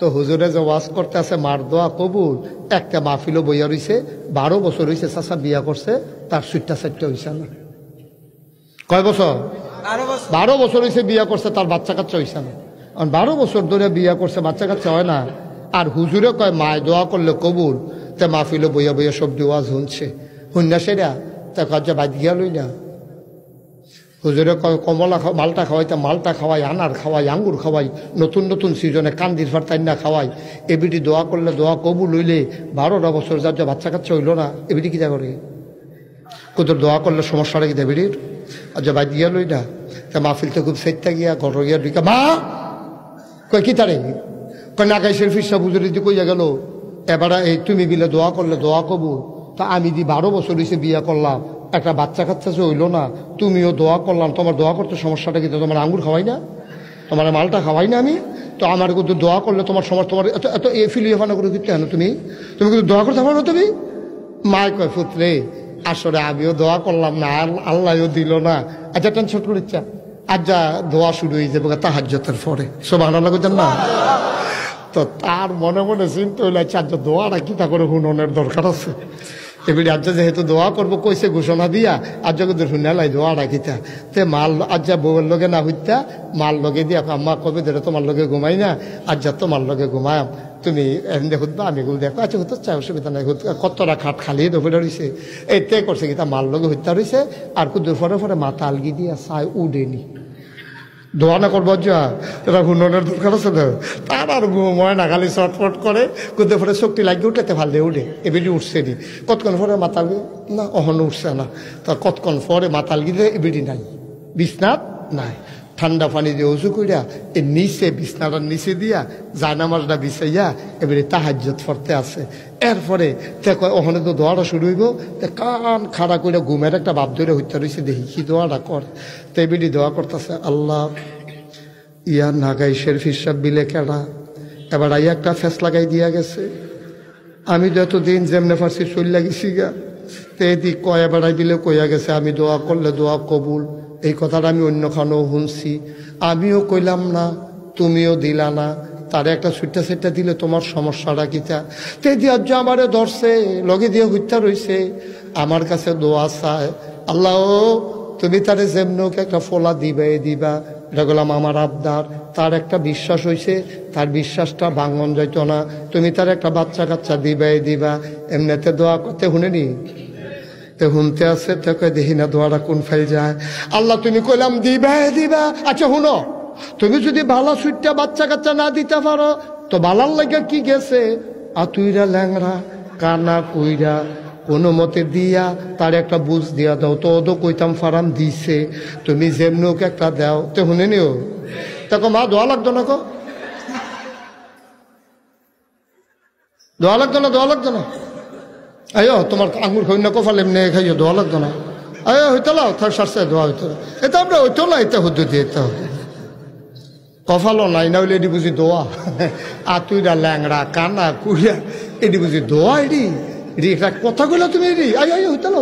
তো হুজুরে যে ওয়াজ করতে আছে মার দোয়া কবুল, একটা মাহফিলও বইয়া রইছে, 12 বছর হইছে চাচা বিয়া করছে, তার সুটটা সেটটা হইছে না। কয় বছর? 12 বছর হইছে বিয়া করছে, তার বাচ্চা কাচ্চা হইছে না। 12 বছর ধরে বিয়া করছে, বাচ্চা কাচ্চা হয় না। আর হুজুরে কয় মায় দোয়া করলে কবুল, তে মাহফিলও বইয়া বইয়া সব ওয়াজ শুনছে, শুননা সেরা তা কাজে বাদ গিয়া লই না। হুজুরে কয় কমলা মালটা খাওয়াই, তা মালটা খাওয়াই, আনার খাওয়াই, আঙ্গুর খাওয়াই, নতুন নতুন সিজনে কান্দির ফারতাইনা খাওয়াই। এবিটি দোয়া করলে দোয়া কবুল হইলে 12টা বছর যার যা বাচ্চা কাচ্চা হইল না, এবিটি কি যা করে কোথাও দোয়া করলে সমস্যাটা কি দেবিটির? আর যা বাদ গিয়া লই না। তা মাহফিলতে খুব সেটটা গিয়া ঘর গিয়া ঢুকা মা কয় কি তারে কয় না গাইছের ফিসা হুজুরি দি কইয়া গেল এবারে এই তুমি বিলে দোয়া করলে দোয়া কবুল। তা আমি দি 12 বছর হইছে বিয়া করলাম, একটা বাচ্চা কাচ্চা যে হইল না, তুমিও দোয়া করলাম, তোমার দোয়া করতে সমস্যাটা কিন্তু তোমার আঙ্গুর খাওয়াই না, তোমার মালটা খাওয়াই না আমি, তো আমার কিন্তু দোয়া করলে তোমার সমস্যা, তোমার এত এত এ ফিলিয়াফানা করে দিতে হেন তুমি কিন্তু দোয়া করতে পারো তুমি। মায় কয় পুত্রে আসলে আমিও দোয়া করলাম না, আল্লাহও দিল না। আচ্ছা টেনশন করে ইচ্ছা আজ যা দোয়া শুরু হয়ে যাবে তাহাজ্জুদের পরে, সুবহানাল্লাহ কইতেন না। তো তার মনে মনে চিন্তা হইলে আচ্ছা আজ দোয়াটা কি তা করে হুননের দরকার আছে। এবারে আজ যেহেতু দোয়া করবো কইছে ঘোষণা দিয়া, আজ যদি শুনালাই দোয়া রাখিতা তে মাল আজ বউয়ের লগে না হইতা মাল লগে দিয়া আম্মা কবে ধরে তোমার লগে ঘুমাই না, আজ তোমার লগে ঘুমায়াম, তুমি এমনি হুদবা আমি গুলো দেখো, আচ্ছা হতে চাই অসুবিধা নাই, কতটা খাট খালি দোপরে রয়েছে এইতে করছে কি তা মাল লগে হইতা রয়েছে। আর কুদুর পরে পরে মাথা আলগি দিয়া চাই উডেনি দোয়া না করবো যা এটা হুননের দরকার আছে না। তার আর ঘুময় না, খালি চটফট করে কুদে পরে শক্তি লাগিয়ে উঠেতে ভালো উঠে এবিডি উঠছে নি, কতক্ষণ পরে মাতাল না অহন উঠছে না, তা কতক্ষণ পরে মাতাল গিয়ে এবিডি নাই, বিছনাত নাই। ঠান্ডা পানি দিয়ে উঁচু করিয়া এর নিচে বিছনাটার নিচে দিয়া জায়নামাজটা বিছাইয়া এবারে তাহাজ্জুদ পড়তে আছে। এরপরে ওখানে তো দোয়াটা শুরু হইব, কান খাড়া করে ঘুমের একটা ভাব ধরে হইতে রয়েছে, দেখি কি দোয়াটা কর। তো এবিডি দোয়া করতেছে আল্লাহ ইয়া নাগাইশের ফিসাব বিলে কেডা, এবার আইয়া একটা ফেস লাগাই দিয়া গেছে, আমি তো এতদিন যেমনে ফার্সি চল লাগিছি গা, তো এদিক কয়া বেড়াই দিলে কইয়া গেছে আমি দোয়া করলে দোয়া কবুল, এই কথাটা আমি অন্যখানেও শুনছি, আমিও কইলাম না তুমিও দিলা না, তারে একটা ছুট্টা সেটটা দিলে তোমার সমস্যাটা কিতা। তে দিয়ে আমারে ধরছে লগে দিয়ে হইতা রইছে, আমার কাছে দোয়া চায় আল্লাহ তুমি তারে যেমনক একটা ফোলা দিবে দিবা, এটা বললাম আমার আবদার। তার একটা বিশ্বাস হয়েছে, তার বিশ্বাসটা ভাঙন যাইত না, তুমি তার একটা বাচ্চা কাচ্চা দিবে দিবা, এমনিতে দোয়া করতে শুনেনি তে শুনতে আছে তোকে দেখি না দোয়াটা কোন ফাইল যায়। আল্লাহ তুমি কইলাম দিবা দিবা, আচ্ছা শুনো তুমি যদি ভালো সুইটটা বাচ্চা কাচ্চা না দিতে পারো তো বালার লাগে কি গেছে, আতুইরা ল্যাংরা কানা কুইরা কোনো মতে দিয়া তার একটা বুঝ দিয়া দাও, তো ওদো কইতাম ফারাম দিছে, তুমি যেমনুক একটা দাও। তো শুনে নিও দেখো মা দোয়া লাগতো না, কো দোয়া লাগতো না, দোয়া লাগতো না, আয়ো তোমার আঙুর খাই না কফাল এমনি খাইও দোয়া লাগতো না, আয়ো হইতো না থার সারছে দোয়া হইতো না, এটা আমরা হইতো না, এটা হতো দিয়ে এটা হতো কফালও নাই না হইলে এটি বুঝি দোয়া। আতুইরা ল্যাংড়া কানা কুড়িয়া এটি বুঝি দোয়া, এটি এটা কথা কইলা তুমি এটি আয় হইতো না।